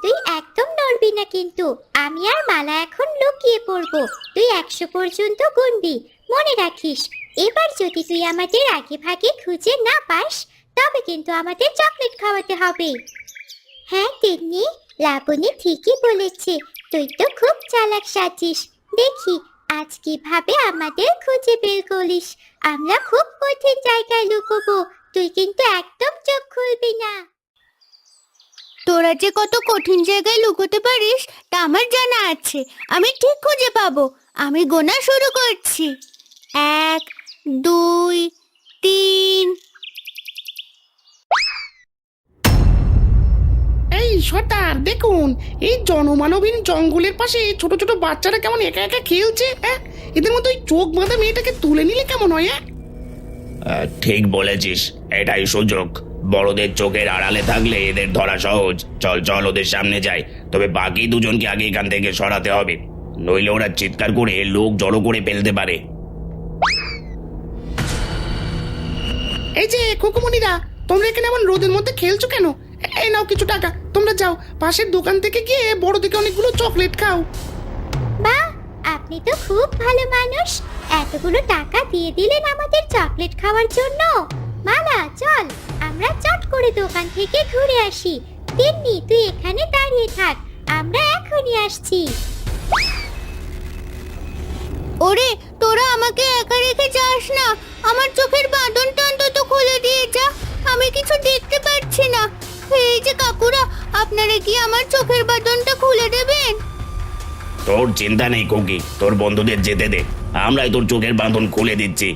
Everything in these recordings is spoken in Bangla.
তুই একদম নড়বি না কিন্তু। আমি আর মালা এখন লুকিয়ে পড়বো। তুই 100 পর্যন্ত গুনবি। মনে রাখিস, এবার যদি তুই আমাদের আগে ভাগে খুঁজে না পাস, তবে কিন্তু আমাদের চকলেট খাওয়াতে হবে। হ্যাঁ তিন্নি, লাবণী ঠিকই বলেছে। তুই তো খুব চালাক সাজিস। দেখি আজ কিভাবে আমাদের খুঁজে বের করিস। আমরা খুব কঠিন জায়গায় লুকোবো, তুই কিন্তু একদম চোখ খুলবি না। তোরা যে কত কঠিন জায়গায় লুকোতে পারিস তা আমার জানা আছে। আমি ঠিক খুঁজে পাবো। আমি গোনা শুরু করছি। 1, 2, 3। এই সর্দার দেখুন, এই জনমানবহীন জঙ্গলের পাশে ছোট ছোট বাচ্চারা কেমন একা একা খেলছে। এদের মধ্যে ওই চোখ বাঁধা মেয়েটাকে তুলে নিলে কেমন হয়? ঠিক বলেছিস, এটাই সুযোগ। বড়দের চোখের আড়ালে থাকলে এদের ধরা সহজ। চল চল ওদের সামনে যাই, তবে বাকি দুজনকে আগে এখান থেকে সরাতে হবে, নইলে ওরা চিৎকার করে লোক জড়ো করে ফেলতে পারে। এই যে খুকুমণিরা, তোমরা এখানে এমন রোদের মধ্যে খেলছো কেন? এই নাও কিছু টাকা, তোমরা যাও পাশের দোকান থেকে গিয়ে বড় থেকে অনেকগুলো চকলেট খাও। বাহ, আপনি তো খুব ভালো মানুষ। এতগুলো টাকা দিয়ে দিলেন আমাদের চকলেট খাওয়ার জন্য। মালা চল, আমরা চট করে দোকান থেকে ঘুরে আসি। তিন্নি তুই এখানে দাঁড়িয়ে থাক, আমরা এখনই আসছি। ওরে, তোরা আমাকে একা রেখে যাস না। আমার চোখের বাঁধনটা অন্তত খুলে দিয়ে যা। আমি কিছু দেখতে পাচ্ছি না। এই যে কাকুরা, আপনারা কি আমার চোখের বাঁধনটা খুলে দেবেন? তোর চিন্তা নেই খুকি, তোর বন্ধুদের যেতে দে, আমরাই তোর চোখের বাঁধন খুলে দিচ্ছি।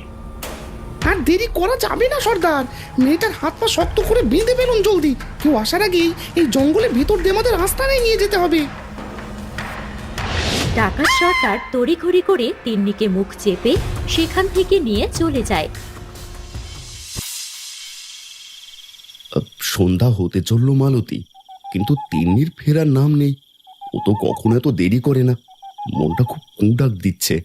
আর দেরি করা যাবে না সর্দার, মেয়েটার হাত পা শক্ত করে বেঁধে ফেলুন জলদি। কেউ আসার আগেই এই জঙ্গলের ভেতর দিয়ে আমাদের আস্তানায় নিয়ে যেতে হবে। ডাকাত সর্দার তড়িঘড়ি করে তিন্নিকে মুখ চেপে সেখান থেকে নিয়ে চলে যায়। সন্ধ্যা হতে চলল মালতী, কিন্তু তিন্নির ফেরার নাম নেই। ও তো কখনো এত দেরি করে না। মনটা খুব কুঁডাক দিচ্ছে।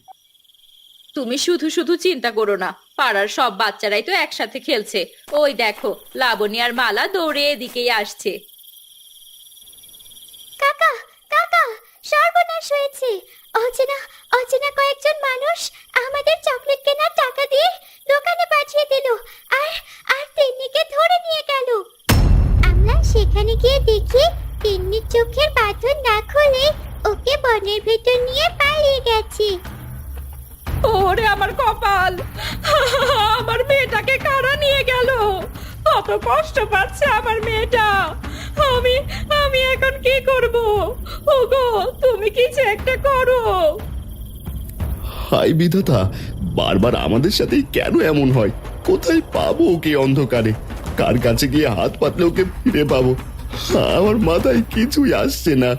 তুমি শুধু শুধু চিন্তা করো না, পাড়ার সব বাচ্চারাই তো একসাথে খেলছে। ওই দেখো, লাবণী আর মালা দৌড়ে এদিকেই আসছে। কাকা কাকা, সর্বনাশ হয়েছে। অচেনা অচেনা কয়েকজন মানুষ আমাদের চকলেট কেনার টাকা দিয়ে দোকানে পাঠিয়ে দিল, আর আর তিন্নিকে ধরে নিয়ে গেল। আমরা সেখানে গিয়ে দেখি তিন্নির চোখের বাঁধন না খুলে ওকে বনের ভেতর নিয়ে পালিয়ে গেছে। ওরে আমার কপাল, আমার মেয়েটাকে কারা নিয়ে গেল? কত কষ্ট পাচ্ছে আমার মেয়েটা। আমি আমি এখন কি করব? ওগো, তুমি কিছু একটা করো। হাই বিধাতা, বারবার আমাদের সাথেই কেন এমন হয়? কোথায় পাবো ওকে অন্ধকারে? কার কাছে গিয়ে হাত পাতলে ওকে ফিরে পাবো? আমার মাথায় কিছুই আসছে না।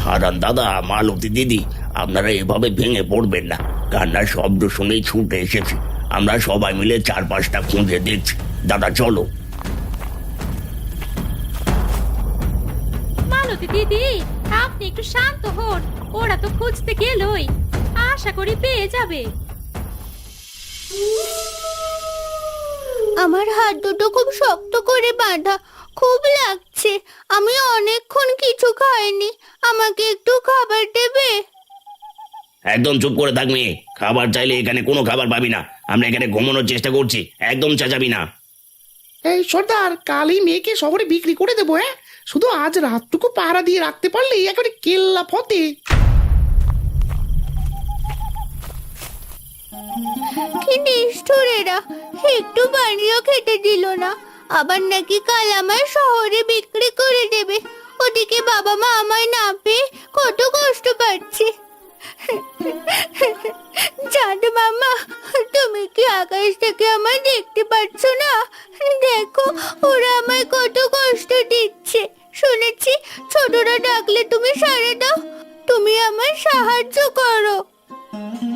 হারান দাদা, মালতী দিদি, আপনারা এভাবে ভেঙে পড়বেন না। কান্নার শব্দ শুনেই ছুটে এসেছি। আমরা সবাই মিলে চারপাশটা খুঁজে দেখছি। দাদা চলো। মালতী দিদি, আপনি একটু শান্ত হন। ওরা তো খুঁজতে গেলই, আশা করি পেয়ে যাবে। আমার হাত দুটো খুব শক্ত করে বাঁধা, খুব লাগছে। আমি অনেকক্ষণ কিছু খাইনি। আমাকে একটু খাবার দেবে? একদম চুপ করে থাকবি। খাবার চাইলে এখানে কোনো খাবার পাবি না। আমরা এখানে ঘুমানোর চেষ্টা করছি, একদম চেঁচাবি না। এই সর্দার, কাল এই মেয়েকে শহরে বিক্রি করে দেবো। শুধু আজ রাতটুকু পাহারা দিয়ে রাখতে পারলেই একেবারে কেল্লা ফতে। কি নিষ্ঠুর এরা, একটু বানিয়েও খেতে দিল না। আবার নাকি কাল আমার শহরে বিক্রি করে দেবে। ওদিকে বাবা মা আমায় না পেয়ে কত কষ্ট পাচ্ছে। চাঁদ মামা, তুমি কি আকাশ থেকে আমায় দেখতে পাচ্ছ না? দেখো, ওরা আমায় কত কষ্ট দিচ্ছে। শুনেছি ছোটরা ডাকলে তুমি সাড়া দাও। তুমি আমায় সাহায্য করো।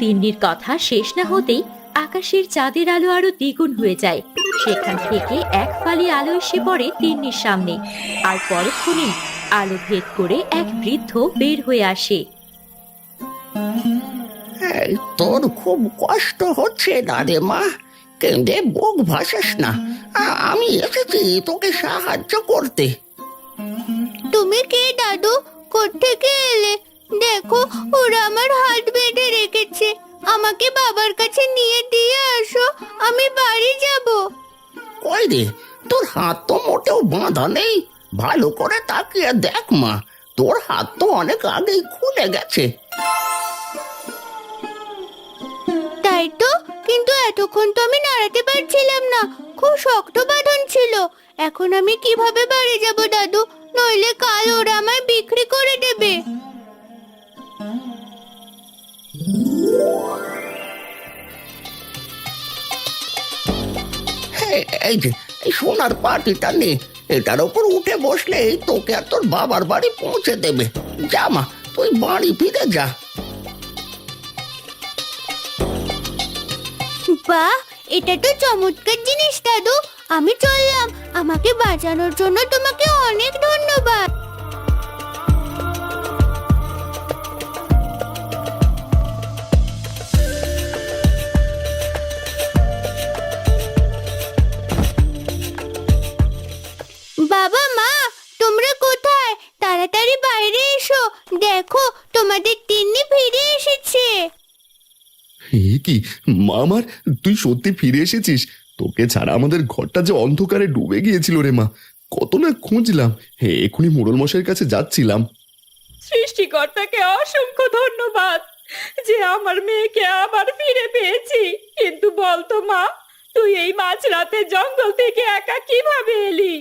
তিন্নির কথা শেষ না হতেই আকাশের চাঁদের আলো আরো দ্বিগুণ হয়ে যায়। সেখান থেকে এক ফালি আলো এসে পড়ে তিন্নির সামনে, আর পরক্ষণেই আলো ভেদ করে এক বৃদ্ধ বের হয়ে আসে। তোর খুব কষ্ট হচ্ছে না রে মা, কেঁদে বুক ভাসাস না। আমি এসেছি তোকে সাহায্য করতে। তুমি কে দাদু? কোত্থেকে এলে? দেখো ওরা আমার হাত বেঁধে রেখেছে। আমাকে বাবার কাছে নিয়ে দিয়ে আসো, আমি বাড়ি যাব। কই রে, তোর হাত তো মোটেও বাঁধা নেই। ভালো করে তাকিয়ে দেখ মা, তোর হাত তো অনেক আগেই খুলে গেছে। তাই তো, কিন্তু এতক্ষণ তো আমি নাড়াতে পারছিলাম না, খুব শক্ত বাঁধন ছিল। এখন আমি কিভাবে বাড়ি যাব দাদু? নইলে কাল ওরা আমায় বিক্রি করে দেবে। এই যে এই সোনার পাটিটা নে, এটার ওপর উঠে বসলে তোকে আর তোর বাবার বাড়ি পৌঁছে দেবে। যা মা, তুই বাড়ি ফিরে যা। বাহ, এটা তো চমৎকার জিনিস দাদু। আমি চললাম। আমাকে বাঁচানোর জন্য তোমাকে অনেক ধন্যবাদ। বাবা মা, তোমরা কোথায়? তাড়াতাড়ি বাইরে এসো, দেখো তোমাদের তিন্নি ফিরে এসেছে। এ কি মা আমার, তুই সত্যি ফিরে এসেছিস? তোকে ছাড়া আমাদের ঘরটা যে অন্ধকারে ডুবে গিয়েছিল রে মা। কত না খুঁজলাম, এখনই মোড়ল মশাইয়ের কাছে যাচ্ছিলাম। সৃষ্টিকর্তাকে অসংখ্য ধন্যবাদ যে আমার মেয়েকে আবার ফিরে পেয়েছি। কিন্তু বলতো মা, তুই এই মাঝরাতে জঙ্গল থেকে একা কিভাবে এলি?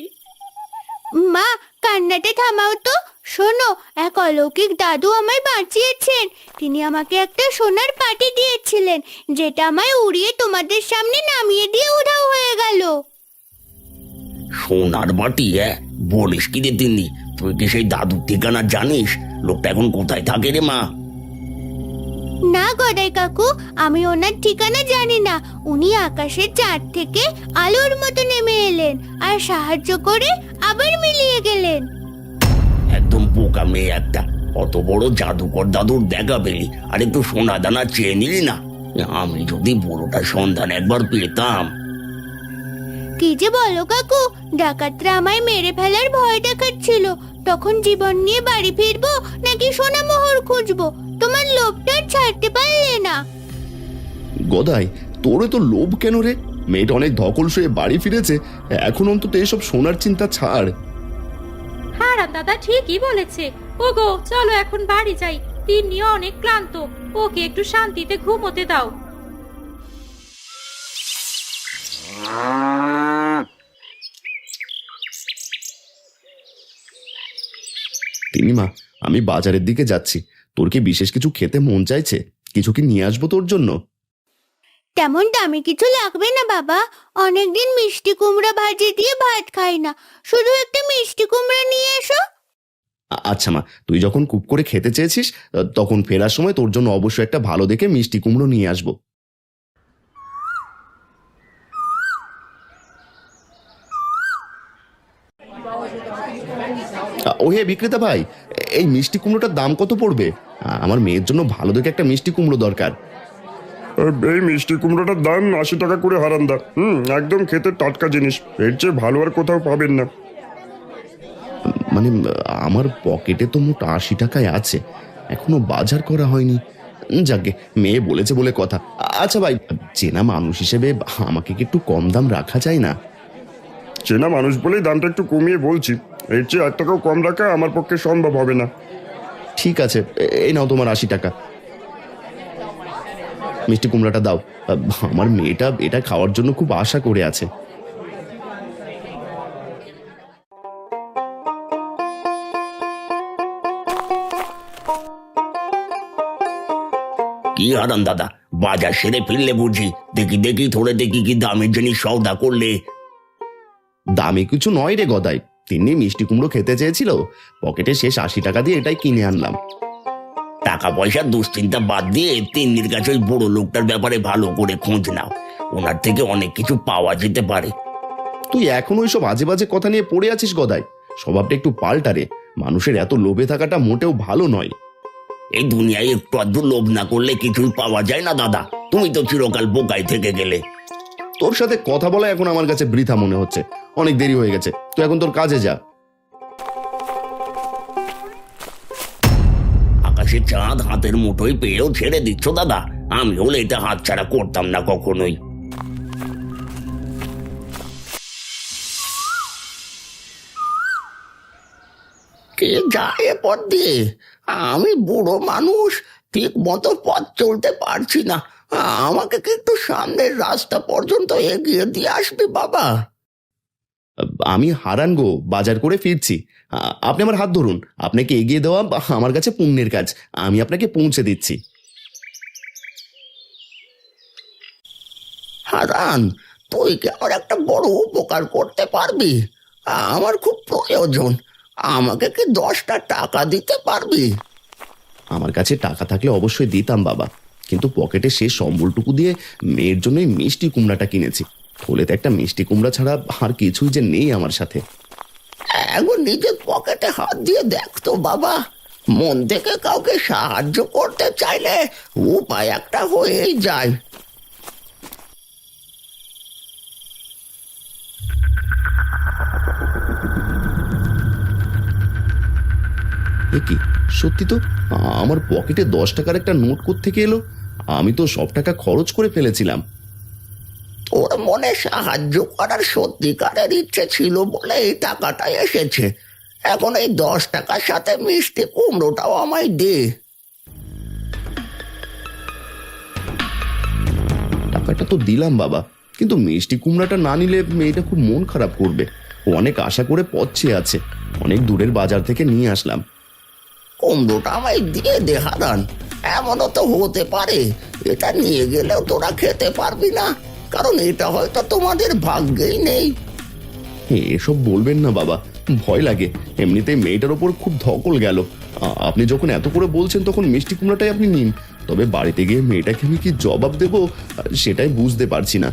মা, কান্নাটা থামাও তো। শোনো, এক অলৌকিক দাদু আমায় বাঁচিয়েছেন। তিনি আমাকে একটা সোনার পাটি দিয়েছিলেন, যেটা আমায় উড়িয়ে তোমাদের সামনে নামিয়ে দিয়ে উধাও হয়ে গেল। সোনার বাটি? বলিস কি রে তিনি? তুই কি সেই দাদুর ঠিকানা জানিস? লোকটা এখন কোথায় থাকে রে মা? না গদাই কাকু, আমি ওনার ঠিকানা জানি না। উনি আকাশের চাঁদ থেকে আলোর মতো নেমে এলেন আর সাহায্য করে আবার মিলিয়ে গেলেন। একদম বোকা মেয়ে একটা। অত বড় জাদুকর দাদুর দেখা পেলি আর একটু সোনা দানা চেয়ে নিলি না? আমি যদি বড়টার সন্ধান একবার পেতাম। কি যে বলো কাকু, ডাকাতরা আমায় মেরে ফেলার ভয় দেখাচ্ছিল। তখন জীবন নিয়ে বাড়ি ফিরবো নাকি সোনা মোহর খুঁজবো, তোমার লোভটা ছাড়তে পারলে না। গদাই, তোরে তো লোভ কেন রে? মেয়েটা অনেক ধকল শুয়ে বাড়ি ফিরেছে, এখন অন্তত এসব সোনার চিন্তা ছাড়। হারান দাদা ঠিকই বলেছে। ওগো চলো এখন বাড়ি যাই, তিন্নিও অনেক ক্লান্ত, ওকে একটু শান্তিতে ঘুমোতে দাও। তিন্নিমা, আমি বাজারের দিকে যাচ্ছি। তোর কি বিশেষ কিছু খেতে মন চাইছে? কিছু কি নিয়ে আসবো তোর জন্য? তেমন দামি কিছু লাগবে না বাবা। অনেকদিন মিষ্টি কুমড়া ভাজি দিয়ে ভাত খাই না, শুধু একটা মিষ্টি কুমড়া নিয়ে এসো। আচ্ছা মা, তুই যখন খুব করে খেতে চেয়েছিস, তখন ফেরার সময় তোর জন্য অবশ্যই একটা ভালো দেখে মিষ্টি কুমড়ো নিয়ে আসবো। ওহে বিক্রেতা ভাই, এই মিষ্টি কুমড়োটার দাম কত পড়বে? আমার মেয়ের জন্য ভালো দেখে একটা মিষ্টি কুমড়ো দরকার। এই মিষ্টি কুমড়োটার দাম 80 টাকা করে হারান্দা। একদম খেতে টাটকা জিনিস, এর চেয়ে ভালো আর কোথাও পাবেন না। মানে আমার পকেটে তো মোট 80 টাকায় আছে, এখনো বাজার করা হয়নি। যাকে মেয়ে বলেছে বলে কথা। আচ্ছা ভাই, চেনা মানুষ হিসেবে আমাকে কি একটু কম দাম রাখা যায় না? চেনা মানুষ বলেই দামটা একটু কমিয়ে বলছি, এর চেয়ে 1 টাকাও কম রাখা আমার পক্ষে সম্ভব হবে না। ঠিক আছে, এই নাও তোমার 80 টাকা। মিষ্টি কুমড়াটা দাও, আমার মেয়েটা এটা খাওয়ার জন্য খুব আশা করে আছে। কি হারান দাদা, বাজার সেরে ফিরলে বুঝি? দেখি দেখি থোড়ে দেখি কি দামের জিনিস সওদা করলে। দামি কিছু নয় রে গদাই, তিনি মিষ্টি কুমড়ো খেতে চেয়েছিল, পকেটে শেষ 80 টাকা দিয়ে এটাই কিনে আনলাম। টাকা পয়সার দুশ্চিন্তা বাদ দিয়ে তিন্নির কাছে ওই বড় লোকটার ব্যাপারে ভালো করে খোঁজ নাও, ওনার থেকে অনেক কিছু পাওয়া যেতে পারে। তুই এখনো ওইসব আজে বাজে কথা নিয়ে পড়ে আছিস গদাই। স্বভাবটা একটু পাল্টা রে, মানুষের এত লোভে থাকাটা মোটেও ভালো নয়। এই দুনিয়ায় একটু আধটু লোভ না করলে কিছুই পাওয়া যায় না দাদা। তুমি তো চিরকাল বোকাই থেকে গেলে। তোর সাথে কথা বলা এখন আমার কাছে বৃথা মনে হচ্ছে, অনেক দেরি হয়ে গেছে, তুই এখন তোর কাজে যা। আকাশে চাঁদ হাতের মুঠোয় পেয়েও ছেড়ে দিচ্ছ দাদা। আমি হলে এটা হাতছাড়া করতাম না কখনোই। কে যায় এ পথ দিয়ে? আমি বুড়ো মানুষ, ঠিক মতো পথ চলতে পারছি না। আমাকে কি একটু সামনের রাস্তা পর্যন্ত এগিয়ে দিয়ে আসবে বাবা? আমি হারান গো, বাজার করে ফিরছি। আপনি আমার হাত ধরুন, আপনাকে এগিয়ে দেওয়া আমার কাছে পুণ্যের কাজ। আমি আপনাকে পৌঁছে দিচ্ছি। হারান, তুই কি আমার একটা বড় উপকার করতে পারবি? আমার খুব প্রয়োজন। আমাকে কি 10টা টাকা দিতে পারবি? আমার কাছে টাকা থাকলে অবশ্যই দিতাম বাবা, কিন্তু পকেটে শেষ সম্বলটুকু দিয়ে মেয়ের জন্যই মিষ্টি কুমড়াটা কিনেছি। থলেতে একটা মিষ্টি কুমড়া ছাড়া আর কিছুই যে নেই আমার সাথে। এখন নিজের পকেটে হাত দিয়ে দেখ তো বাবা। মন থেকে কাউকে সাহায্য করতে চাইলে উপায় একটা হয়েই যায়। এ কি, সত্যি তো আমার পকেটে 10 টাকার একটা নোট কোত্থেকে এলো? আমি তো সব টাকা খরচ করে ফেলেছিলাম। তোর মনে সাহায্য করার সত্যিকারের ইচ্ছে ছিল বলে এই টাকাটা এসেছে। এখন এই 10 টাকার সাথে মিষ্টি কুমড়োটাও আমায় দে। টাকাটা তো দিলাম বাবা, কিন্তু মিষ্টি কুমড়াটা না নিলে মেয়েটা খুব মন খারাপ করবে। ও অনেক আশা করে পথ চেয়ে আছে, অনেক দূরের বাজার থেকে নিয়ে আসলাম। কুমড়োটা আমায় দিয়ে দে হারান। এমনও তো হতে পারে এটা নিয়ে গেলেও তোরা খেতে পারবি না, কারণ এটা হয়তো তোমাদের ভাগ্যেই নেই। এসব বলবেন না বাবা, ভয় লাগে। এমনিতেই মেয়েটার ওপর খুব ধকল গেল। আপনি যখন এত করে বলছেন তখন মিষ্টি কুমড়াটাই আপনি নিন। তবে বাড়িতে গিয়ে মেয়েটাকে আমি কি জবাব দেব সেটাই বুঝতে পারছি না।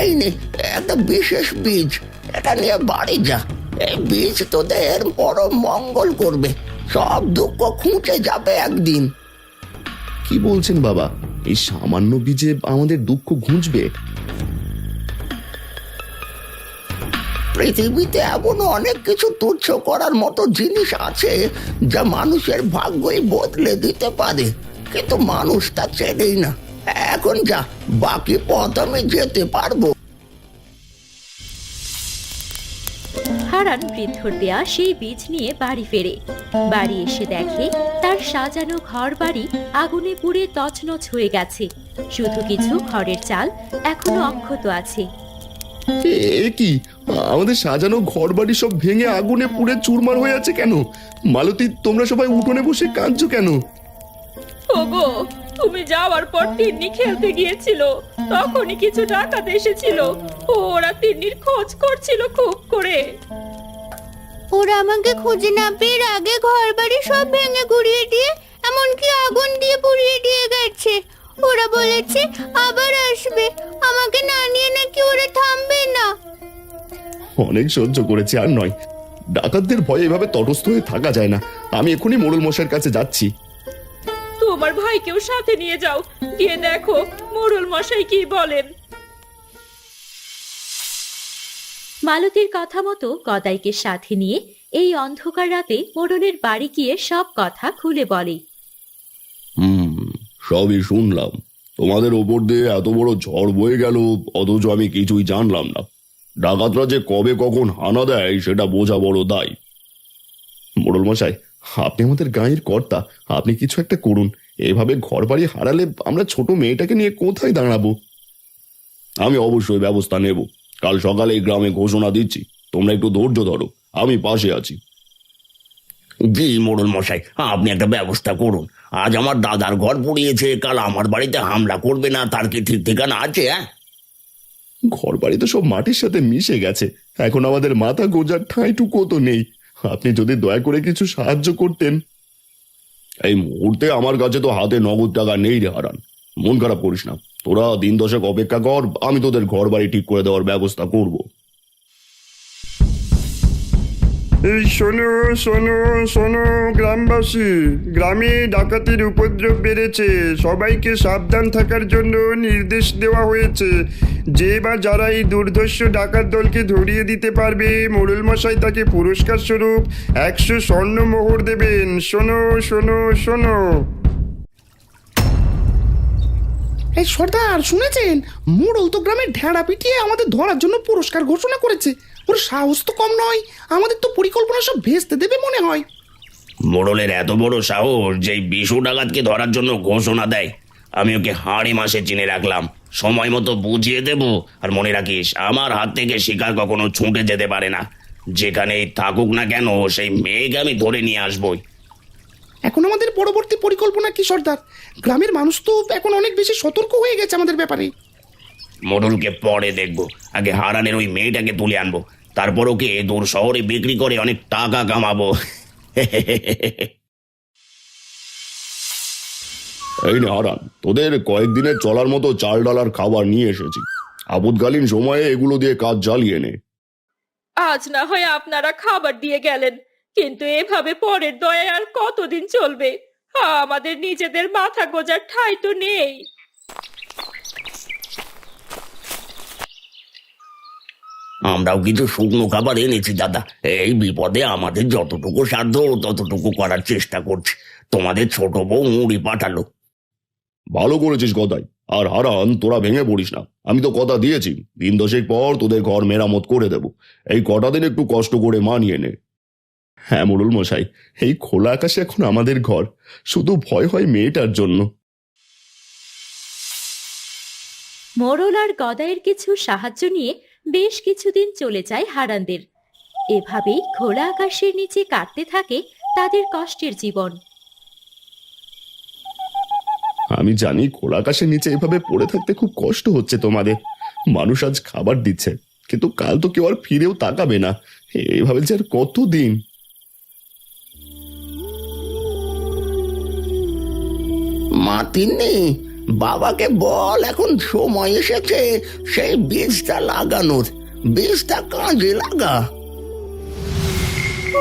এই নে একটা বিশেষ বীজ, এটা নিয়ে বাড়ি যা। এই বীজ তোদের বড় মঙ্গল করবে, সব দুঃখ খুঁজে যাবে একদিন। কি বলছেন বাবা, এই সামান্য বীজে আমাদের দুঃখ ঘুঁচবে? পৃথিবীতে এমন অনেক কিছু তুচ্ছ করার মতো জিনিস আছে যা মানুষের ভাগ্যই বদলে দিতে পারে, কিন্তু মানুষ তা চেনেই না। এখন যা, বাকি পথ আমি যেতে পারবো। হারান বৃদ্ধর দেয়া সেই বীজ নিয়ে বাড়ি ফেরে। বাড়ি এসে দেখে তার সাজানো ঘর বাড়ি আগুনে পুড়ে তছনছ হয়ে গেছে। শুধু কিছু খড়ের চাল এখনো অক্ষত আছে। এ কি, আমাদের সাজানো ঘর বাড়ি সব ভেঙে আগুনে পুড়ে চুরমার হয়ে আছে কেন? মালতী, তোমরা সবাই উঠোনে বসে কাঁদছো কেন? ওগো, তুমি যাওয়ার পর তিন্নি খেলতে গিয়েছিল, তখনই কিছু ডাকাত এসেছিল। ওরা তিন্নির খোঁজ করছিল খুব করে। ওরা আমাকে খুঁজে না পেয়ে আগে ঘর বাড়ি সব ভেঙে গুড়িয়ে দিয়ে এমনকি আগুন দিয়ে পুড়িয়ে দিয়ে গেছে। ওরা বলেছে আবার আসবে, আমাকে না নিয়ে নাকি ওরা থামবে না। অনেক সহ্য করেছি, আর নয়। ডাকাতদের ভয়ে এভাবে তটস্থ হয়ে থাকা যায় না। আমি এখনই মোড়ল মশাইয়ের কাছে যাচ্ছি। তোমার ভাইকেও সাথে নিয়ে যাও, গিয়ে দেখো মোড়ল মশাই কি বলেন। মালতীর কথা মতো গদাইকে সাথে নিয়ে এই অন্ধকার রাতে মোড়লের বাড়ি গিয়ে সব কথা খুলে বলে। সবই শুনলাম। তোমাদের ওপর দিয়ে এত বড় ঝড় বয়ে গেল, অথচ আমি কিছুই জানলাম না। ডাকাতরা যে কবে কখন হানা দেয় সেটা বোঝা বড় দায়। মোড়ল মশাই, আপনি আমাদের গাঁয়ের কর্তা, আপনি কিছু একটা করুন। এভাবে ঘর বাড়ি হারালে আমরা ছোট মেয়েটাকে নিয়ে কোথায় দাঁড়াবো? আমি অবশ্যই ব্যবস্থা নেব। কাল সকালে এই গ্রামে ঘোষণা দিচ্ছি, তোমরা একটু ধৈর্য ধরো, আমি পাশে আছি। জি মোড়ল মশাই, আপনি একটা ব্যবস্থা করুন। আজ আমার দাদার ঘর পুড়িয়েছে, কাল আমার বাড়িতে হামলা করবে না, তার কি ঠিক ঠিকানা আছে? ঘর বাড়ি তো সব মাটির সাথে মিশে গেছে, এখন আমাদের মাথা গোজার ঠাঁইটুকুও তো নেই। আপনি যদি দয়া করে কিছু সাহায্য করতেন। এই মুহূর্তে আমার কাছে তো হাতে নগদ টাকা নেই রে হারান। মন খারাপ করিস না, তোরা দিন দশেক অপেক্ষা কর, আমি তোদের ঘর বাড়ি ঠিক করে দেওয়ার ব্যবস্থা করব। এই শোনো শোনো শোনো গ্রামবাসী, গ্রামে ডাকাতির উপদ্রব বেড়েছে, সবাইকে সাবধান থাকার জন্য নির্দেশ দেওয়া হয়েছে। যে বা যারা এই দুর্ধর্ষ ডাকাত দলকে ধরিয়ে দিতে পারবে, মোড়ল মশাই তাকে পুরস্কার স্বরূপ 100 স্বর্ণমোহর দেবেন। শোনো শোনো শোনো। এই সর্দার শুনেছেন, মোড়ল তো গ্রামের ঢেড়া পিটিয়ে আমাদের ধরার জন্য পুরস্কার ঘোষণা করেছে। ওর সাহস তো কম নয়, আমাদের তো পরিকল্পনা সব ভেস্তে দেবে মনে হয়। মোড়লের এত বড় সাহস যে এই বিশু ডাকাতকে ধরার জন্য ঘোষণা দেয়। আমি ওকে হাড়ি মাসে চিনে রাখলাম, সময় মতো বুঝিয়ে দেব। আর মনে রাখিস, আমার হাত থেকে শিকার কখনো ছুটে যেতে পারে না। যেখানেই থাকুক না কেন, সেই মেয়েকে আমি ধরে নিয়ে আসবই। এখন আমাদের পরবর্তী পরিকল্পনা কি সর্দার? গ্রামের মানুষ তো এখন অনেক বেশি সতর্ক হয়ে গেছে আমাদের ব্যাপারে। মোড়লকে পরে দেখবো, আগে হারানের ওই মেয়েটাকে তুলে আনবো, তারপর ওকে দূর শহরে বিক্রি করে অনেক টাকা কামাবো। এই নে হারান, তোদের কয়েকদিনের চলার মতো চাল ডাল আর খাবার নিয়ে এসেছি। আপদকালীন সময়ে এগুলো দিয়ে কাজ চালিয়ে নে। আজ না হয় আপনারা খাবার দিয়ে গেলেন, কিন্তু এভাবে পরের দয়ায় আর কতদিন চলবে? আমাদের নিজেদের মাথা গোজার ঠাঁই তো নেই। আমরাও কিছু শুকনো খাবার এনেছি দাদা। এই বিপদে আমাদের যতটুকু সাধ্য ততটুকু করার চেষ্টা করছি। তোমাদের ছোট বউ মুড়ি পাঠালো। ভালো করেছিস গদাই। আর হারান, তোরা ভেঙে পড়িস না, আমি তো কথা দিয়েছি 3 দশেক পর তোদের ঘর মেরামত করে দেব। এই কটা দিন একটু কষ্ট করে মানিয়ে নে। হ্যাঁ মোড়ল মশাই, এই খোলা আকাশে এখন আমাদের ঘর, শুধু ভয় হয় মেয়েটার জন্য। মোড়ল আর গদাইয়ের কিছু সাহায্য নিয়ে বেশ কিছুদিন চলে যায় হারানদের। এভাবেই খোলা আকাশের নিচে কাটতে থাকে তাদের কষ্টের জীবন। আমি জানি খোলা আকাশের নিচে এভাবে পড়ে থাকতে খুব কষ্ট হচ্ছে তোমাদের। মানুষ আজ খাবার দিচ্ছে, কিন্তু কাল তো কেউ আর ফিরেও তাকাবে না। এভাবে যে আর কতদিন। মাতিনি, বাবাকে বল এখন সময় এসেছে সেই বীজটা লাগানোর। বীজটা কাজে লাগা।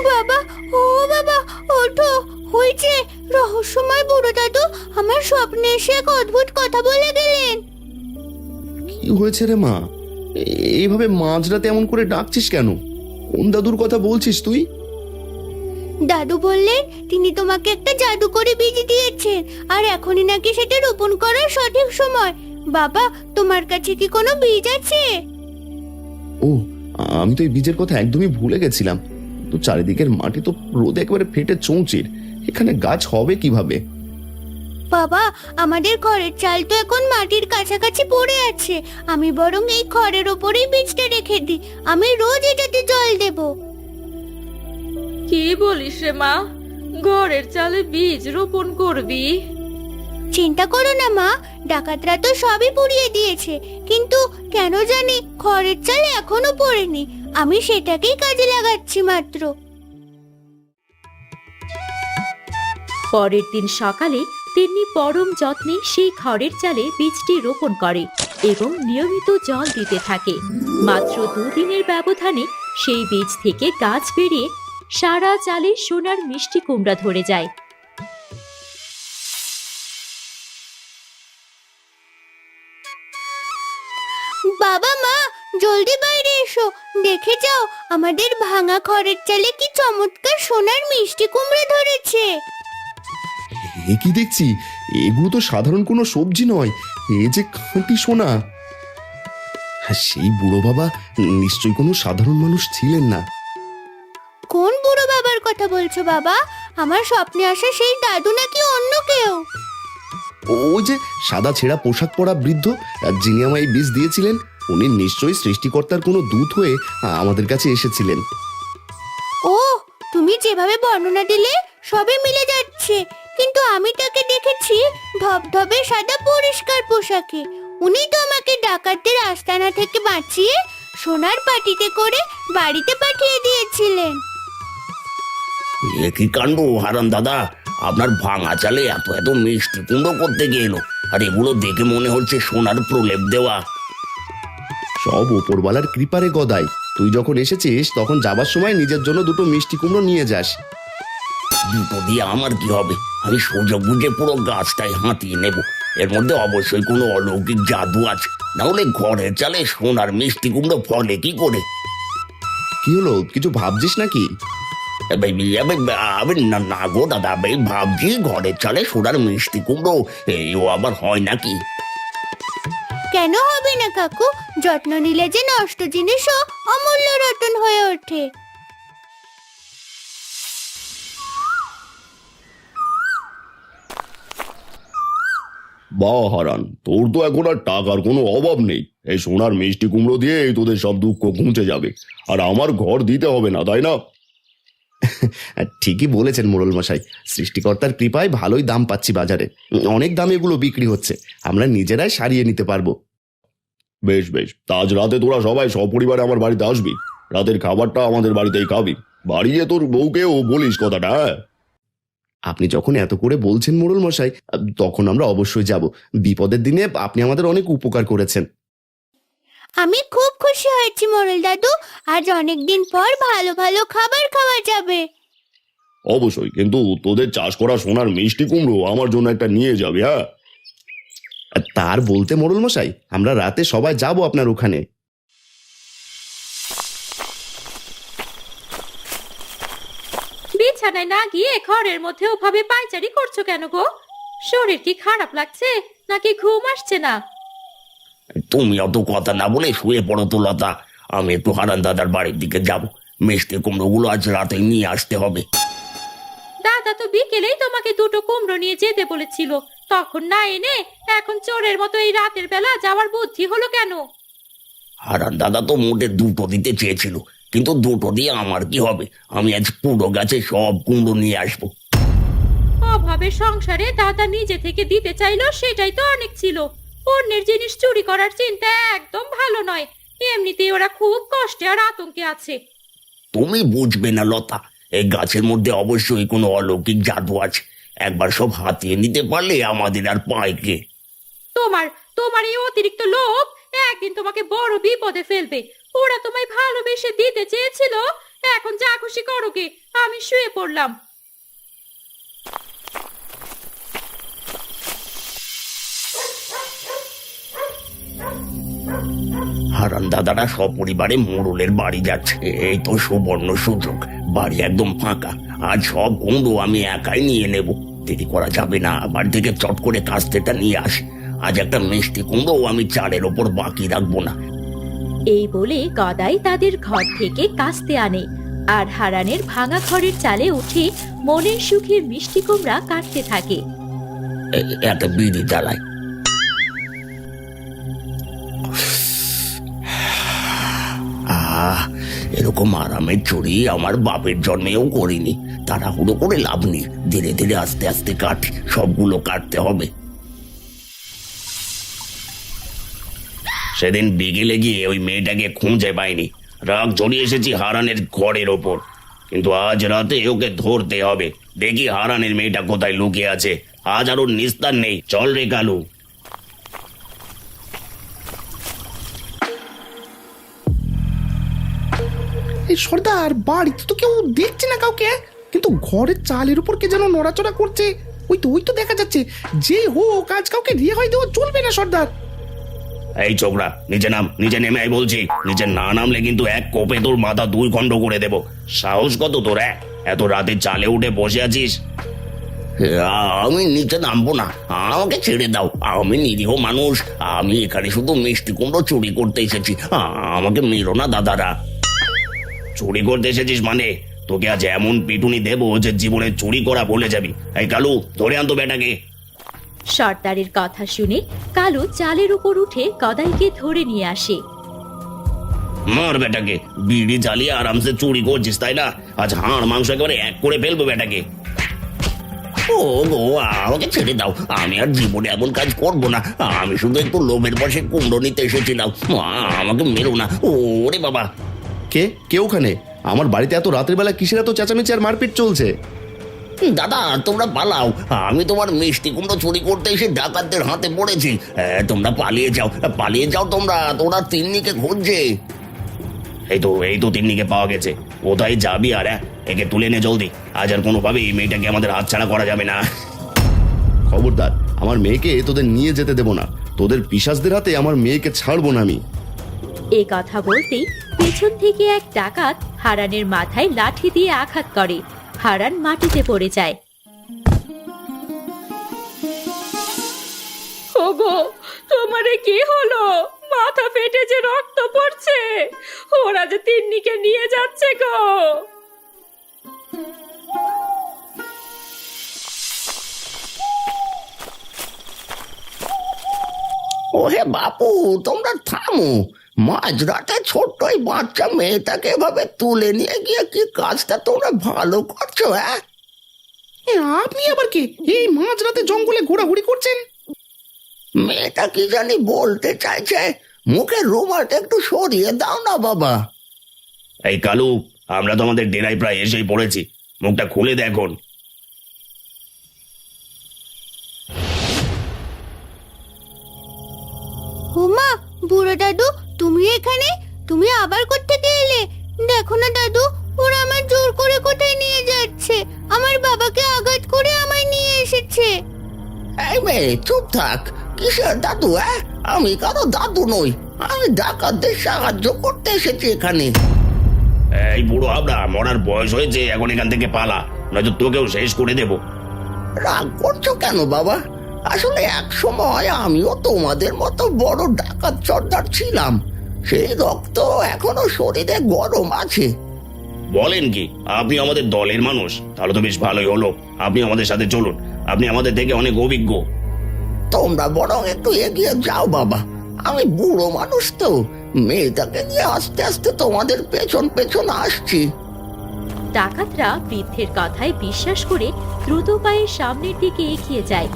বাবা, ও বাবা, ওঠো, হয়েছে। রহস্যময় বুড়ো দাদু আমার স্বপ্নে এসে এক অদ্ভুত কথা বলে গেলেন। কি হয়েছে রে মা? এইভাবে মাঝরাতে এমন করে ডাকছিস কেন? কোন দাদুর কথা বলছিস তুই? দাদু বললেন তিনি তোমাকে একটা জাদুকরি বীজ দিয়েছেন, আর এখনই নাকি সেটা রোপণ করার সঠিক সময়। বাবা, তোমার কাছে কি কোনো বীজ আছে? ও, আমি তো এই বীজের কথা একদমই ভুলে গেছিলাম। তো চারিদিকের মাটি তো রোদে একেবারে ফেটে চৌচির, এখানে গাছ হবে কিভাবে? বাবা, আমাদের ঘরের চাল তো এখন মাটির কাছাকাছি পড়ে আছে। আমি বরং এই খড়ের ওপরেই বীজটা রেখে দিই। আমি রোজ এটাতে জল দেব। কি বলিস রে মা, ঘরের চালে বীজ রোপণ করবি? চিন্তা করো না মা, ডাকাতরা তো সবই পুড়িয়ে দিয়েছে, কিন্তু কেন জানি খড়ের চাল এখনো পড়েনি। আমি সেটাকেই কাজে লাগাচ্ছি মাত্র। পরের দিন সকালে তিন্নি পরম যত্নে সেই খড়ের চালে বীজটি রোপণ করে এবং নিয়মিত জল দিতে থাকে। মাত্র 2 দিনের ব্যবধানে সেই বীজ থেকে গাছ বেরিয়ে সারা চালে সোনার মিষ্টি কুমড়া ধরে যায়। বাবা, মা, জলদি বাইরে এসো, দেখে যাও আমাদের ভাঙা খড়ের চালে কি চমৎকার সোনার মিষ্টি কুমড়া ধরেছে। এ কি দেখছি? এগুলো তো সাধারণ কোনো সবজি নয়, এ যে খাঁটি সোনা। হ্যাঁ, সেই বুড়ো বাবা নিশ্চয়ই কোনো সাধারণ মানুষ ছিলেন না। কোন বুড়ো বাবার কথা বলছো বাবা? আমার স্বপ্নে আসা সেই দাদু নাকি অন্য কেউ? ওই যে সাদা ছেঁড়া পোশাক পরা বৃদ্ধ, যিনি আমায় এই বীজ দিয়েছিলেন, উনি নিশ্চয়ই সৃষ্টিকর্তার কোনো দূত হয়ে আমাদের কাছে এসেছিলেন। ও, তুমি যেভাবে বর্ণনা দিলে সবই মিলে যাচ্ছে, কিন্তু আমি তাকে দেখেছি ধবধবে সাদা পরিষ্কার পোশাকে। উনি তো আমাকে ডাকাতদের আস্তানা থেকে বাঁচিয়ে সোনার পাটিতে করে বাড়িতে পাঠিয়ে দিয়েছিলেন। এ কি কাণ্ড হারান দাদা, আপনার ভাঙা চালে এত এত মিষ্টি কুমড়ো করতে গেল, আর এগুলো দেখে মনে হচ্ছে সোনার প্রলেপ দেওয়া। সব ওপরওয়ালার কৃপারে গদাই। তুই যখন এসেছিস তখন যাবার সময় নিজের জন্য দুটো মিষ্টি কুমড়ো নিয়ে যাস। দুটো দিয়ে আমার কি হবে? আমি সুযোগ বুঝে পুরো গাছটাই হাতিয়ে নেব। এর মধ্যে অবশ্যই কোনো অলৌকিক জাদু আছে, না হলে ঘরের চালে সোনার মিষ্টি কুমড়ো ফলে কি করে? কি হলো, কিছু ভাবছিস নাকি? আমি না গো দাদা, আমি ভাবছি ঘরের চালে সোনার মিষ্টি কুমড়ো ও আবার হয় নাকি? কেন হবে না কাকু? যত্ন নিলে যে নষ্ট জিনিসও অমূল্য রতন হয়ে ওঠে। বাহ হারান, তোর তো এখন আর টাকার কোনো অভাব নেই। এই সোনার মিষ্টি কুমড়ো দিয়ে তোদের সব দুঃখ ঘুঁচে যাবে, আর আমার ঘর দিতে হবে না, তাই না? ঠিকই বলেছেন মোড়ল মশাই, সৃষ্টিকর্তার কৃপায় ভালোই দাম পাচ্ছি বাজারে। অনেক দামে এগুলো বিক্রি হচ্ছে, আমরা নিজেরাই সারিয়ে নিতে পারবো। বেশ বেশ, তা আজ রাতে তোরা সবাই সপরিবারে আমার বাড়িতে আসবি। রাতের খাবারটা আমাদের বাড়িতেই খাবি। বাড়িয়ে তোর বউকেও বলিস কথাটা। আপনি যখন এত করে বলছেন মোড়ল মশাই, তখন আমরা অবশ্যই যাব। বিপদের দিনে আপনি আমাদের অনেক উপকার করেছেন। আমি খুব খুশি হয়েছি মোড়ল দাদু, আজ অনেকদিন পর ভালো ভালো খাবার খাওয়া যাবে। অবশ্যই, কিন্তু তোদের চাষ করা সোনার মিষ্টি কুমড়ো আমার জন্য একটা নিয়ে যাবে। হ্যাঁ, তার বলতে মোড়ল মশাই, আমরা রাতে সবাই যাব আপনার ওখানে। বিছানায় না গিয়ে ঘরের মধ্যে ওভাবে পায়চারি করছো কেন গো? শরীর কি খারাপ লাগছে নাকি ঘুম আসছে না? তুমি অত কথা না বলে শুয়ে পড়ো তো লতা। আমি একটু হারান দাদার বাড়ির দিকে যাব। মিষ্টি কুমড়োগুলো আজ রাতে নিয়ে আসতে হবে। দাদা তো বিকেলেই তোমাকে দুটো কুমড়ো নিয়ে যেতে বলেছিল, তখন না এনে এখন চোরের মতো এই রাতের বেলা যাওয়ার বুদ্ধি হলো কেন? হারান দাদা তো মোটে দুটো দিতে চেয়েছিল, কিন্তু দুটো দিয়ে আমার কি হবে? আমি আজ পুরো গাছে সব কুমড়ো নিয়ে আসবো। অভাবে সংসারে দাদা নিজে থেকে দিতে চাইলো, সেটাই তো অনেক ছিল। অন্যের জিনিস চুরি করার চিন্তা একদম ভালো নয়। এমনিতেই ওরা খুব কষ্টে আর আতঙ্কে আছে। তুমি বুঝবে না লতা, এই গাছের মধ্যে অবশ্যই কোনো অলৌকিক জাদু আছে। একবার সব হাতিয়ে নিতে পারলে আমাদের আর পায় কে? তোমার তোমার এই অতিরিক্ত লোভ একদিন তোমাকে বড় বিপদে ফেলবে। ওরা তোমায় ভালোবেসে দিতে চেয়েছিল, এখন যা খুশি করো গে। আমি শুয়ে পড়লাম। হারান দাদারা সপরিবারে মোড়লের বাড়ি যাচ্ছে। এই তো সুবর্ণ সুযোগ, বাড়ি একদম ফাঁকা। আজ সব কুমড়ো আমি একাই নিয়ে নেব। দেরি করা যাবে না, বাড়ি থেকে চট করে কাস্তেটা নিয়ে আসি। আজ একটা মিষ্টি কুমড়ো আমি চালের ওপর বাকি রাখবো না। এই বলে গদাই তাদের ঘর থেকে কাস্তে আনে, আর হারানের ভাঙা ঘরের চালে উঠে মনের সুখে মিষ্টি কুমড়া কাটতে থাকে। একটা বিড়ি জ্বালায়। এরকম আরামের চুরি আমার বাপের জন্মেও করিনি। তাড়াহুড়ো করে লাভ নেই, ধীরে ধীরে আস্তে আস্তে কাটি। সবগুলো কাটতে হবে। সেদিন বিকেলে গিয়ে ওই মেয়েটাকে খুঁজে পাইনি। রাগ চড়িয়ে এসেছি হারানের ঘরের ওপর, কিন্তু আজ রাতে ওকে ধরতে হবে। দেখি হারানের মেয়েটা কোথায় লুকিয়ে আছে। আজ আর ওর নিস্তার নেই। চল রে কালু। এই সর্দার, বাড়িতে তো কেউ দেখছে না কাউকে, কিন্তু ঘরের চালের উপর কে যেন নড়াচড়া করছে। ওই তো দেখা যাচ্ছে। যে হোক, আজ কাউকে রেহাই দেওয়া চলবে না সর্দার। এই ছোকরা, নিচে নাম। নিচে নেমে আয় বলছি। নিচে না নামলে কিন্তু এক কোপে তোর মাথা দুই খণ্ড করে দেব। সাহস কত তোর? এত রাতে চালে উঠে বসে আছিস? আমি নিচে নামবো না, আমাকে ছেড়ে দাও। আমি নিরীহ মানুষ। আমি এখানে শুধু মিষ্টি কুমড়ো চুরি করতে এসেছি। আমাকে মেরো না দাদারা। চুরি করতে এসেছিস মানে? তোকে আজ এমন পিটুনি দেবো যে জীবনে চুরি করা ভুলে যাবি। এই কালু, ধরে আনতো বেটাকে। সর্দারের কথা শুনে কালু চালের উপর উঠে গদাইকে ধরে নিয়ে আসে। মার বেটাকে। বিড়ি জ্বালিয়ে আরামসে চুরি করছিস, তাই না? আজ হাড় মাংস একেবারে এক করে ফেলবো বেটাকে। ও গো, আমাকে ছেড়ে দাও। আমি আর জীবনে এমন কাজ করব না। আমি শুধু একটু লোভের বসে কুমড়ো নিতে এসেছিলাম। আমাকে মেরো না। ওরে বাবা! কে ওখানে? আমার বাড়িতে এত রাতের বেলা কিসের এত চেঁচামেচি আর মারপিট চলছে? দাদা, তোমরা পালাও। আমি তোমার মিষ্টি কুমড়ো চুরি করতে এসে ডাকাতদের হাতে পড়েছি। তোমরা পালিয়ে যাও, পালিয়ে যাও তোমরা। তোমরা তিন্নিকে খুঁজছে। এই তো তিন্নিকে পাওয়া গেছে। কোথায় যাবি আর একে তুলে নে জলদি। আজ আর কোনোভাবেই এই মেয়েটাকে আমাদের হাতছাড়া করা যাবে না। খবরদার, আমার মেয়েকে তোদের নিয়ে যেতে দেবো না। তোদের পিশাচদের হাতে আমার মেয়েকে ছাড়বো না আমি। এ কথা বলতেই পেছন থেকে এক ডাকাত হারানের মাথায় লাঠি দিয়ে আঘাত করে। হারান মাটিতে পড়ে যায়। ওগো, তোমারে কি হলো? মাথা ফেটে যে রক্ত পড়ছে। ওরা যে তিন্নিকে নিয়ে যাচ্ছে গো। ওহে বাপু, তোমরা থামো। মাঝরাতে ছোট্ট ওই বাচ্চা মেয়েটাকে এভাবে তুলে নিয়ে গিয়ে কি কাজটা তোমরা ভালো করছো? হ্যাঁ, আপনি আবার কে? এই মাঝরাতে জঙ্গলে ঘোরাঘুরি করছেন? মেয়েটা কি জানি বলতে চাইছে। মুখের রুমালটা একটু সরিয়ে দাও না বাবা। এই কালু, আমরা তো আমাদের ডেরায় প্রায় এসেই পড়েছি। মুখটা খুলে দেখুন। ওমা, বুড়ো দাদু, তুমি এখানে? তুমি আবার কোত্থেকে এলে? দেখো না দাদু, ওরা আমার জোর করে কোথায় নিয়ে যাচ্ছে। আমার বাবাকে আঘাত করে আমায় নিয়ে এসেছে। এই মেয়ে, চুপ থাক। কিসের দাদু? হ্যাঁ, আমি কারো দাদু নই। আমি ডাকাতদের সাহায্য করতে এসেছি এখানে। এই বুড়ো হাবড়া, মরার বয়স হয়েছে, এখন এখান থেকে পালা, নয়তো তোকেও শেষ করে দেব। রাগ করছো কেন বাবা? আসলে এক সময় আমিও তোমাদের মতো বড় ডাকাত সর্দার ছিলাম। সেই রক্ত এখনো শরীরে গরম আছে। বলেন কি, আপনি আমাদের দলের মানুষ? তাহলে তো বেশ ভালোই হলো। আপনি আমাদের সাথে চলুন, আপনি আমাদের থেকে অনেক অভিজ্ঞ। তোমরা বরং একটু এগিয়ে যাও বাবা। আমি বুড়ো মানুষ তো, মেয়েটাকে নিয়ে আস্তে আস্তে তোমাদের পেছন পেছন আসছি। ডাকাতরা বৃদ্ধের কথায় বিশ্বাস করে দ্রুত পায়ে সামনের দিকে এগিয়ে যায়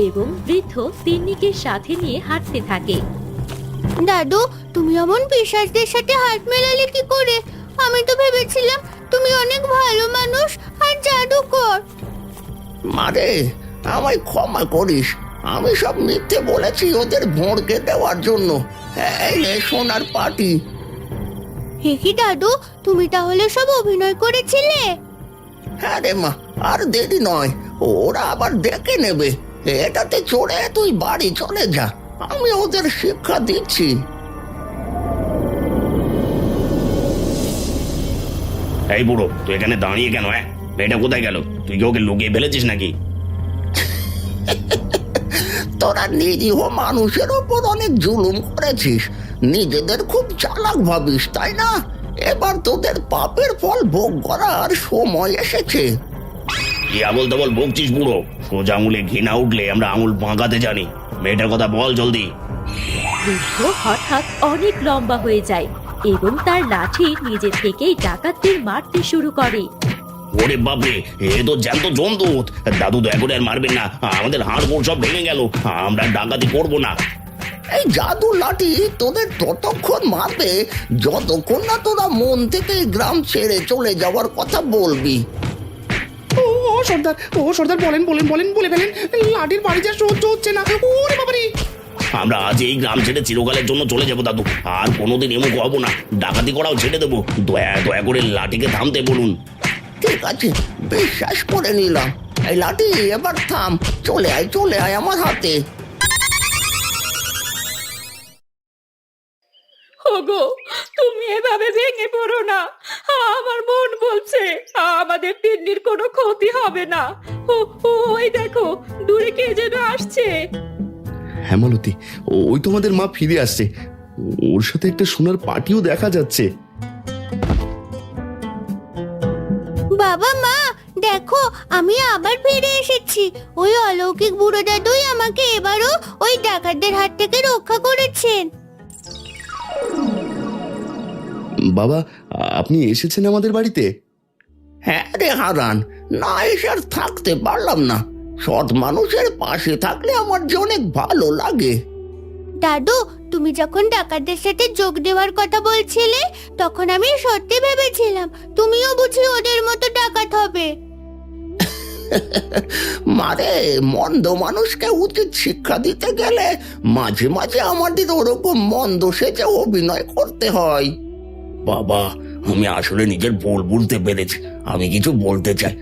এবং বৃদ্ধ তিন্নিকে সাথে নিয়ে হাঁটতে থাকে। দাদু, তুমি এমন পিশাচদের সাথে হাত মেলালে কি করে? আমি তো ভেবেছিলাম তুমি অনেক ভালো মানুষ আর জাদুকর। মারে, আমায় ক্ষমা করিস। আমি সব মিথ্যে বলেছি ওদের ভোঁড়কে দেওয়ার জন্য। এই নে সোনার পাটি। হে কি দাদু, তুমি তাহলে সব অভিনয় করেছিলে? হ্যাঁ রে মা, আর দেরি নয়, ওরা আবার ডেকে নেবে। এটাতে চড়ে তুই বাড়ি চলে যা, আমি ওদের শিক্ষা দিচ্ছি। এই বুড়ো, তুই এখানে দাঁড়িয়ে কেন? মেয়েটা কোথায় গেল? তুই কি ওকে লুকিয়ে ফেলেছিস নাকি? তোরা নিরীহ মানুষের ওপর অনেক জুলুম করেছিস, নিজেদের খুব চালাক ভাবিস, তাই না? এবার তোদের পাপের ফল ভোগ করার সময় এসেছে। কি আবল তাবল বকছিস বুড়ো? সোজা আঙুলে ঘৃণা উঠলে আমরা আঙুল বাঁকাতে জানি। মেয়েটার কথা বল জলদি। বৃদ্ধ হঠাৎ অনেক লম্বা হয়ে যায় এবং তার লাঠি নিজে থেকেই ডাকাতদের মারতে শুরু করে। ওরে বাপরে, এ তো জ্যান্ত জমদূত। দাদু দয়া করে আর মারবেন না, আমাদের হাড় গোড় সব ভেঙে গেল। আমরা ডাকাতি করবো না। এই জাদু লাঠি তোদের ততক্ষণ মারবে যতক্ষণ না তোরা মন থেকে এই গ্রাম ছেড়ে চলে যাওয়ার কথা বলবি। ও সর্দার, বলেন বলেন বলেন, বলে ফেলেন। লাঠির বাড়ি যা সহ্য হচ্ছে না। ওরে বাবারে! আমরা আজ এই গ্রাম ছেড়ে চিরকালের জন্য চলে যাবো দাদু। আর কোনোদিন এমুক হবো না, ডাকাতি করাও ছেড়ে দেবো। দয়া দয়া করে লাঠিকে থামতে বলুন। ঠিক আছে, বিশ্বাস করে নিলাম। এই লাঠি, এবার থাম। চলে আয় আমার হাতে। ওগো, তুমি এভাবে ভেঙে পড়ো না। আমার মন বলছে আমাদের তিন্নির কোনো ক্ষতি হবে না। ওই দেখো, দূরে কে যেন আসছে। হেমালতি, ওই তো আমাদের মা ফিরে আসছে। ওর সাথে একটা সোনার পাটিও দেখা যাচ্ছে। বাবা, মা, দেখো, আমি আবার ফিরে এসেছি। ওই অলৌকিক বুড়ো দাদুই আমাকে এবারও ওই ডাকাতদের হাত থেকে রক্ষা করেছেন। বাবা, আপনি এসেছেন আমাদের বাড়িতে? হ্যাঁ রে হারান, না এসে আর থাকতে পারলাম না। সৎ মানুষের পাশে থাকলে আমার যে অনেক ভালো লাগে। দাদু, তুমি যখন ডাকাতদের সাথে যোগ দেওয়ার কথা বলছিলে, তখন আমি সত্যি ভেবেছিলাম তুমিও বুঝি ওদের মতো ডাকাত হবে। মারে, মন্দ মানুষকে উচিত শিক্ষা দিতে গেলে মাঝে মাঝে আমাদের ওরকম মন্দ সেজে অভিনয় করতে হয়। বাবা, আমি আসলে নিজের ভুল বুঝতে পেরেছি। আমি কিছু বলতে চাই,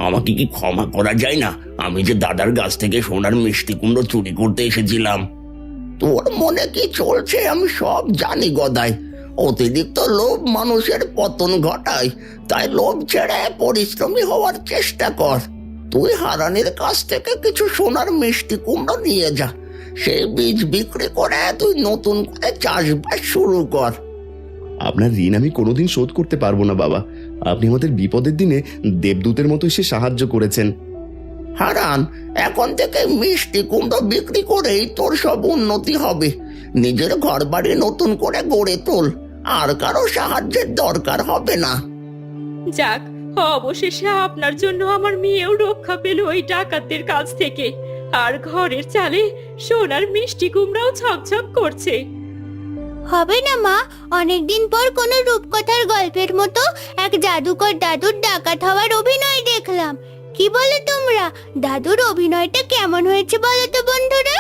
আমাকে কি ক্ষমা করা যায় না? আমি যে দাদার গাছ থেকে সোনার মিষ্টি কুমড়ো চুরি করতে এসেছিলাম। তোর মনে কি চলছে আমি সব জানি গদাই। অতিরিক্ত লোভ মানুষের পতন ঘটায়, তাই লোভ ছেড়ে পরিশ্রমী হওয়ার চেষ্টা কর। তুই হারানের কাছ থেকে কিছু সোনার মিষ্টি কুমড়ো নিয়ে যা, সেই বীজ বিক্রি করে তুই নতুন করে চাষবাস শুরু কর। আপনার ঋণ আমি কোনোদিন শোধ করতে পারবো না বাবা। আপনি আমাদের বিপদের দিনে দেবদূতের মতো এসে সাহায্য করেছেন। হারান, এখন থেকে মিষ্টি কুমড়ো বিক্রি করেই তোর সব উন্নতি হবে। নিজের ঘর বাড়ি নতুন করে গড়ে তোল, আর কারো সাহায্যের দরকার হবে না। যাক, অবশেষে আপনার জন্য আমার মেয়েও রক্ষা পেল ওই ডাকাতদের কাছ থেকে। আর ঘরের চালে সোনার মিষ্টি কুমড়াও ঝকঝক করছে। হবে না মা, অনেকদিন পর কোনো রূপকথার গল্পের মতো এক জাদুকর দাদুর ডাকাত হওয়ার অভিনয় দেখলাম। কি বলে তোমরা, দাদুর অভিনয়টা কেমন হয়েছে বলো তো বন্ধুরা?